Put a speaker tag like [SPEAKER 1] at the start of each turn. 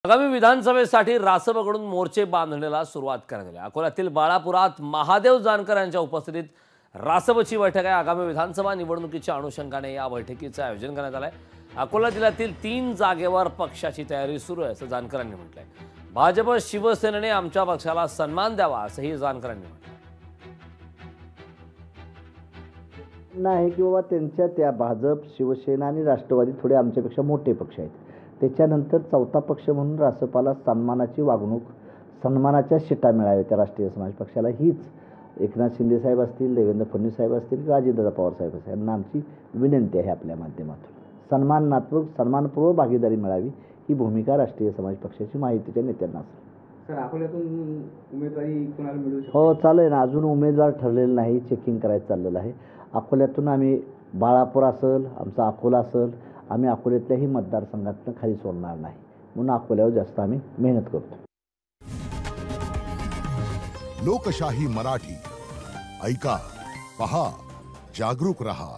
[SPEAKER 1] आगामी विधानसभेसाठी रासपकडून मोर्चे बांधण्याला सुरुवात करण्यात आली। अकोल्यातील बाळापुरात महादेव जानकर यांच्या उपस्थितीत रासपची बैठक आहे। आगामी विधानसभा निवडणुकीच्या अनुषंगाने या बैठकीचे आयोजन करण्यात आले आहे। अकोला जिल्ह्यातील 3 जागेवर पक्षाची तयारी सुरू आहे असं जानकरांनी म्हटलंय। भाजप शिवसेनेने आमच्या पक्षाला सन्मान द्यावा असंही जानकरांनी म्हटलं
[SPEAKER 2] नाही की बाबा त्यांच्या त्या भाजप शिवसेना आणि राष्ट्रवादी थोडे आमच्यापेक्षा मोठे पक्ष आहेत। त्याच्यानंतर चौथा पक्ष म्हणून रासपाला सन्मानाची वागणूक सन्मानाच्या शिटा मिळाव्या त्या राष्ट्रीय समाज पक्षाला हीच एकनाथ शिंदे साहेब असतील, देवेंद्र फडणवीस साहेब असतील किंवा अजितदादा पवार साहेब असतील यांना आमची विनंती आहे आपल्या माध्यमातून सन्मानात्मक सन्मानपूर्वक भागीदारी मिळावी ही भूमिका राष्ट्रीय समाज पक्षाची माहितीच्या नेत्यांना असेल।
[SPEAKER 3] सर अकोल्यातून उमेदवारी कोणाला मिळू शकते?
[SPEAKER 2] हो चालू आहे ना, अजून उमेदवार ठरलेला नाही, चेकिंग करायचं चाललेलं आहे। अकोल्यातून आम्ही बाळापूर असेल, आमचा अकोला असेल, आम्ही अकोल्यातल्याही मतदारसंघातून खाली सोडणार नाही म्हणून अकोल्यावर जास्त आम्ही मेहनत करतो।
[SPEAKER 4] लोकशाही मराठी ऐका, पहा, जागरूक रहा।